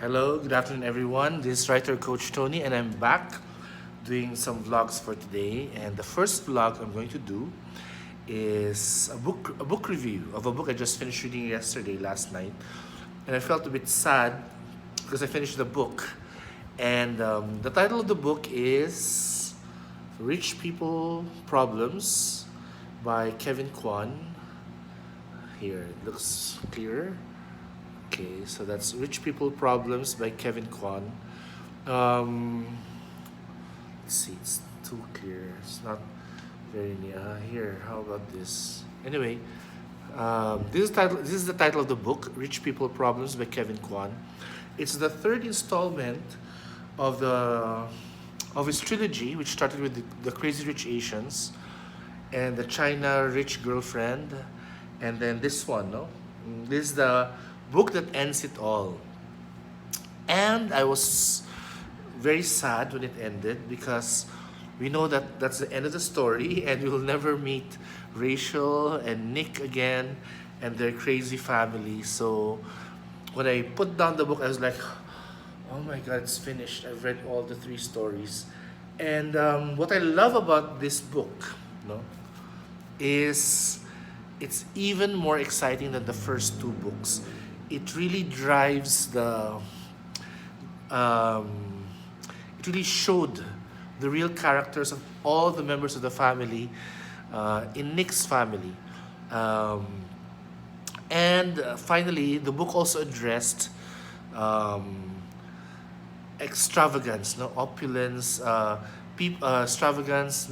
Hello, good afternoon, everyone. This is writer Coach Tony, and I'm back doing some vlogs for today. And the first vlog I'm going to do is a book review of a book I just finished reading yesterday, last night, and I felt a bit sad because I finished the book. And the title of the book is "Rich People Problems" by Kwan. Here, it looks clearer. Okay, so that's Rich People Problems by Kwan. Um, let's see, it's too clear. It's not very near. Here, how about this? Anyway, this is the title of the book, Rich People Problems by Kwan. It's the third installment of his trilogy, which started with the Crazy Rich Asians and the China Rich Girlfriend, and then this one. No, this is the book that ends it all. And I was very sad when it ended because we know that that's the end of the story and we will never meet Rachel and Nick again and their crazy family. So when I put down the book, I was like, oh my god, it's finished. I've read all the three stories. And what I love about this book, no, is it's even more exciting than the first two books. It really drives um, it really showed the real characters of all the members of the family in Nick's family. Um, and finally, the book also addressed um, extravagance, no opulence, extravagance,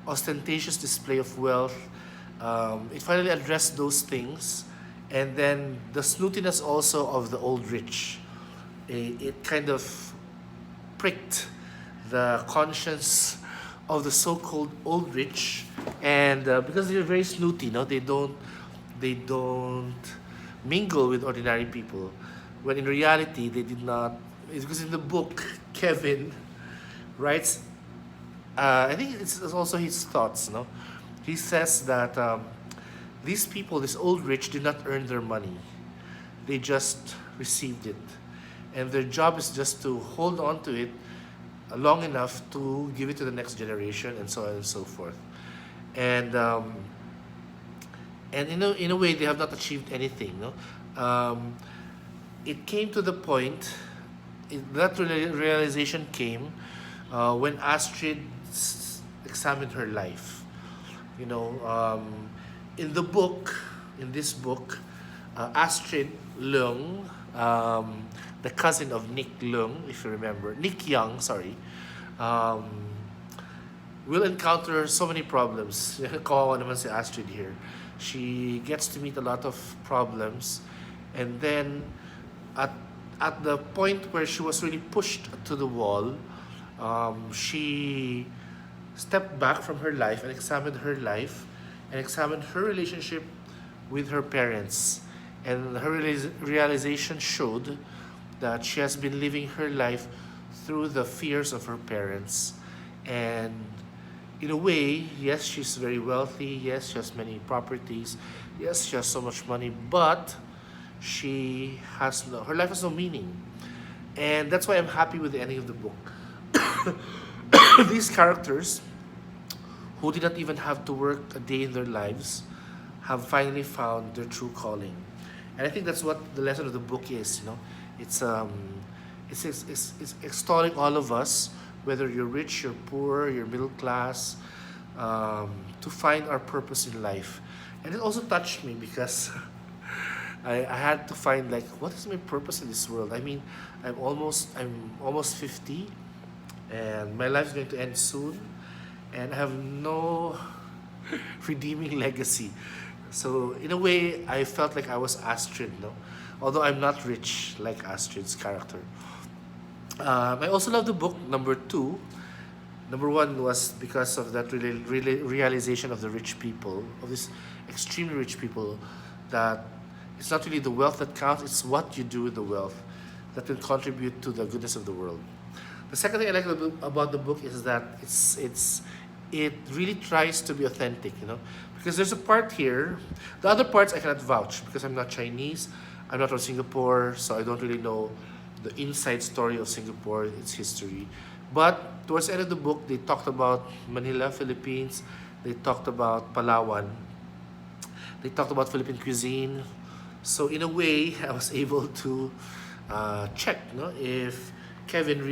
ostentatious display of wealth. It finally addressed those things, and then the snootiness also of the old rich. It kind of pricked the conscience of the so-called old rich, and because they're very snooty, no, they don't mingle with ordinary people. When in reality, they did not. It's because in the book, Kevin writes. I think it's also his thoughts. No, he says that these people, this old rich, did not earn their money. They just received it, and their job is just to hold on to it long enough to give it to the next generation, and so on and so forth. And in a way, they have not achieved anything. No, it came to the point. That realization came when Astrid examined her life. You know, in this book, Astrid Leung, the cousin of Nick Leung, if you remember, Nick Young, sorry, um, will encounter so many problems. Kawawa naman si Astrid here. She gets to meet a lot of problems, and then at at the point where she was really pushed to the wall, she stepped back from her life and examined her life and examined her relationship with her parents. And her realization showed that she has been living her life through the fears of her parents. And in a way, yes, she's very wealthy. Yes, she has many properties. Yes, she has so much money, but her life has no meaning. And that's why I'm happy with the ending of the book. These characters who did not even have to work a day in their lives have finally found their true calling. And I think that's what the lesson of the book is. It's extolling all of us, whether you're rich, you're poor, you're middle class, to find our purpose in life. And it also touched me because I had to find, like, what is my purpose in this world? I mean, I'm almost 50, and my life is going to end soon, and I have no redeeming legacy. So in a way, I felt like I was Astrid, no, although I'm not rich like Astrid's character. I also love the book number two. Number one was because of that realization of the rich people, of these extremely rich people, that it's not really the wealth that counts, it's what you do with the wealth that will contribute to the goodness of the world. The second thing I like about the book is that it really tries to be authentic, because there's a part here. The other parts I cannot vouch because I'm not Chinese. I'm not from Singapore, so I don't really know the inside story of Singapore, its history. But towards the end of the book, they talked about Manila, Philippines. They talked about Palawan. They talked about Philippine cuisine. So in a way, I was able to check, if Kevin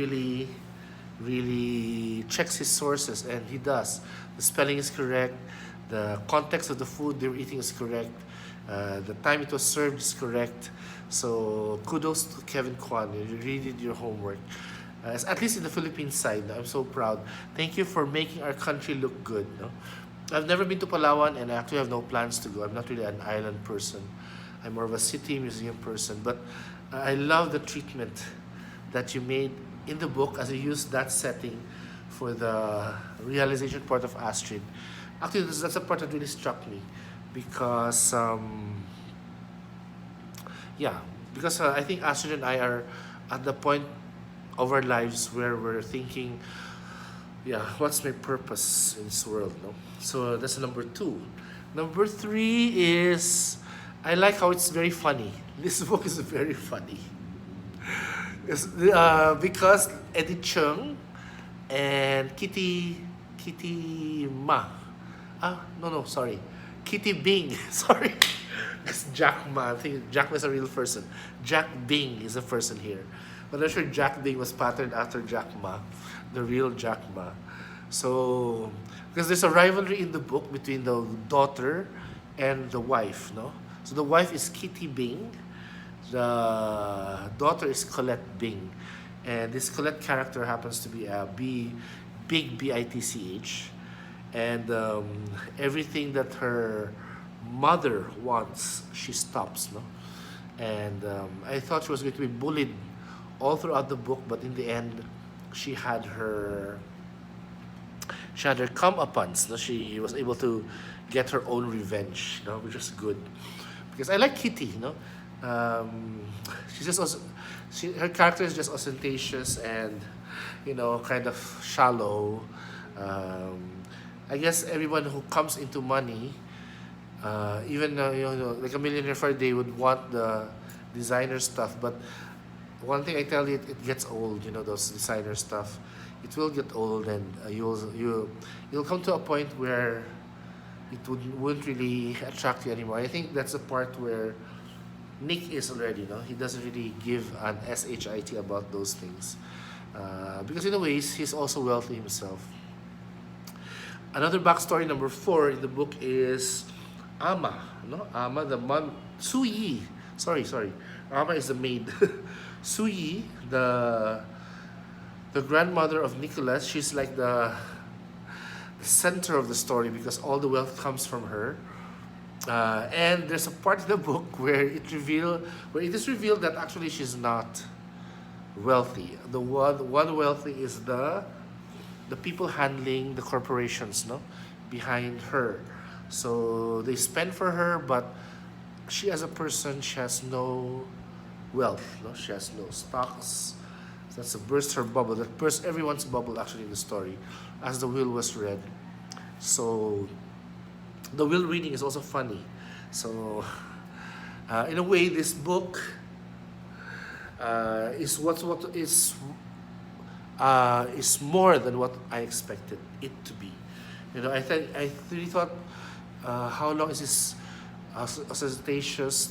really checks his sources, and he does. The spelling is correct, the context of the food they were eating is correct, the time it was served is correct. So kudos to Kevin Kwan. You really did your homework. At least in the Philippines side, I'm so proud. Thank you for making our country look good. No? I've never been to Palawan, and I actually have no plans to go. I'm not really an island person. I'm more of a city museum person. But I love the treatment that you made in the book as you used that setting for the realization part of Astrid. Actually, that's a part that really struck me because, yeah, because I think Astrid and I are at the point of our lives where we're thinking, yeah, what's my purpose in this world? No? So that's number two. Number three is I like how it's very funny. This book is very funny. Because Eddie Chung and Kitty Ma. No, sorry. Kitty Bing. Sorry. It's Jack Ma. I think Jack Ma is a real person. Jack Bing is a person here. But I'm sure Jack Bing was patterned after Jack Ma, the real Jack Ma. So, because there's a rivalry in the book between the daughter and the wife, no? So the wife is Kitty Bing, the daughter is Collette Bing, and this Collette character happens to be a big BITCH, and everything that her mother wants, she stops, no? And I thought she was going to be bullied all throughout the book, but in the end, she had her comeuppance. No? She was able to get her own revenge, which was good. Because I like Kitty, she's just her character is just ostentatious and kind of shallow. I guess everyone who comes into money, even like a millionaire for a day would want the designer stuff, but one thing I tell you, it gets old. Those designer stuff, it will get old, and you'll come to a point where it wouldn't really attract you anymore. I think that's the part where Nick is already. He doesn't really give an shit about those things, because in a way he's also wealthy himself. Another backstory, number 4 in the book, is Ama. Ama, the mom. Su Yi. Sorry. Ama is the maid. Su Yi, the grandmother of Nicholas, she's like the center of the story because all the wealth comes from her. And there's a part in the book where it is revealed that actually she's not wealthy. The one wealthy is the people handling the corporations, behind her. So they spend for her, but she as a person, she has no wealth. She has no stocks. That's a burst her bubble. That burst everyone's bubble actually in the story, as the will was read. So the will reading is also funny. So in a way, this book is more than what I expected it to be. I really thought, how long is this ostentatious,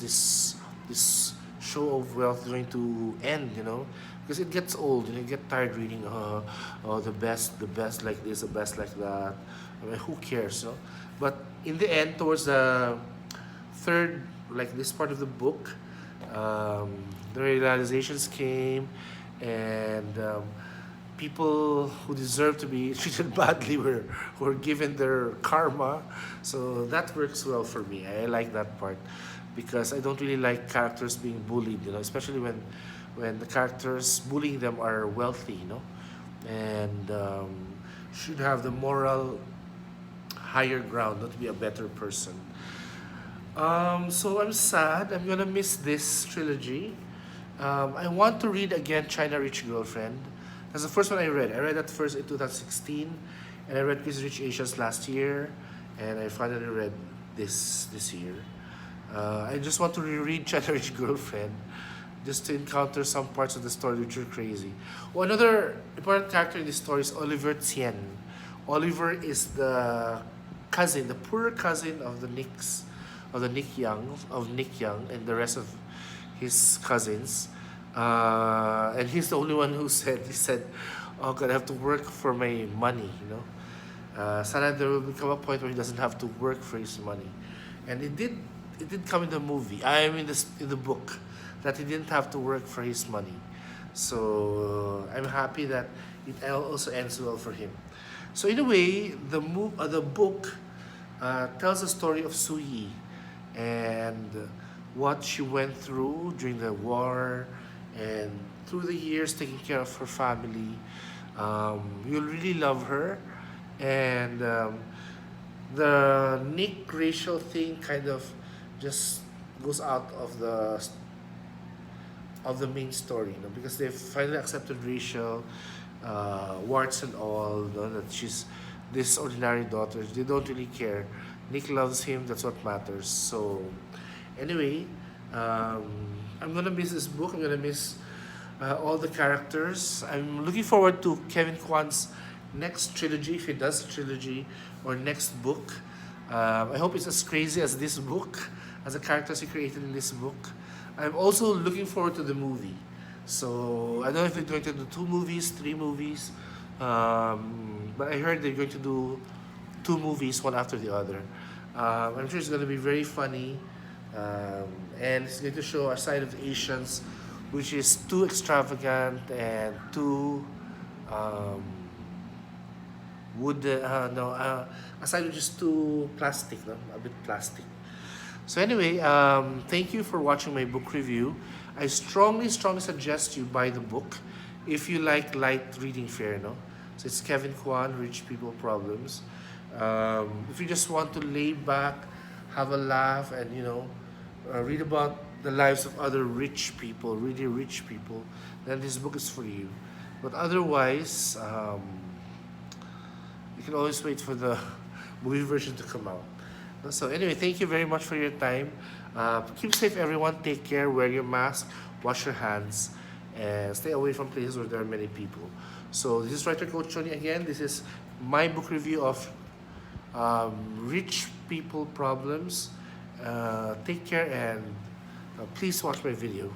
this show of wealth going to end? Because it gets old. You get tired reading. The best like this, the best like that. I mean, who cares? But in the end, towards the third, like this part of the book, the realizations came, and people who deserve to be treated badly were given their karma. So that works well for me. I like that part because I don't really like characters being bullied, especially when the characters bullying them are wealthy, and should have the moral higher ground, not to be a better person. So I'm sad. I'm gonna miss this trilogy. I want to read again China Rich Girlfriend. That's the first one I read. I read that first in 2016, and I read Crazy Rich Asians last year, and I finally read this year. I just want to reread Cheddar-Rich Girlfriend just to encounter some parts of the story which are crazy. Oh, another important character in this story is Oliver Tien. Oliver is the cousin, the poorer cousin of the Nicks, of Nick Young, and the rest of his cousins. And he's the only one who said, "Oh God, I have to work for my money," you know. Sana, there will become a point where he doesn't have to work for his money, and it did come in the movie. I mean, in the book, that he didn't have to work for his money. So I'm happy that it also ends well for him. So in a way, the book tells the story of Su Yi and what she went through during the war and through the years taking care of her family. You'll really love her, and the Nick racial thing kind of just goes out of the main story, you know, because they've finally accepted racial warts and all, you know, that she's this ordinary daughter. They don't really care. Nick loves him. That's what matters. So, anyway, um, I'm gonna miss this book. I'm gonna miss all the characters. I'm looking forward to Kevin Kwan's next trilogy, if he does a trilogy, or next book. I hope it's as crazy as this book, as the characters he created in this book. I'm also looking forward to the movie. So I don't know if they're going to do 2 movies, 3 movies, but I heard they're going to do 2 movies, one after the other. I'm sure it's going to be very funny, and it's going to show a side of the Asians, which is too extravagant and too wood. No, a side which is too plastic, no? A bit plastic. So anyway, thank you for watching my book review. I strongly suggest you buy the book if you like light reading fare, no? So it's Kevin Kwan, Rich People Problems. If you just want to lay back, have a laugh, and read about the lives of other rich people, really rich people, then this book is for you. But otherwise, you can always wait for the movie version to come out. So anyway, thank you very much for your time. Keep safe, everyone. Take care. Wear your mask. Wash your hands. And stay away from places where there are many people. So this is writer Coach Tony again. This is my book review of Rich People Problems. Take care, and please watch my video.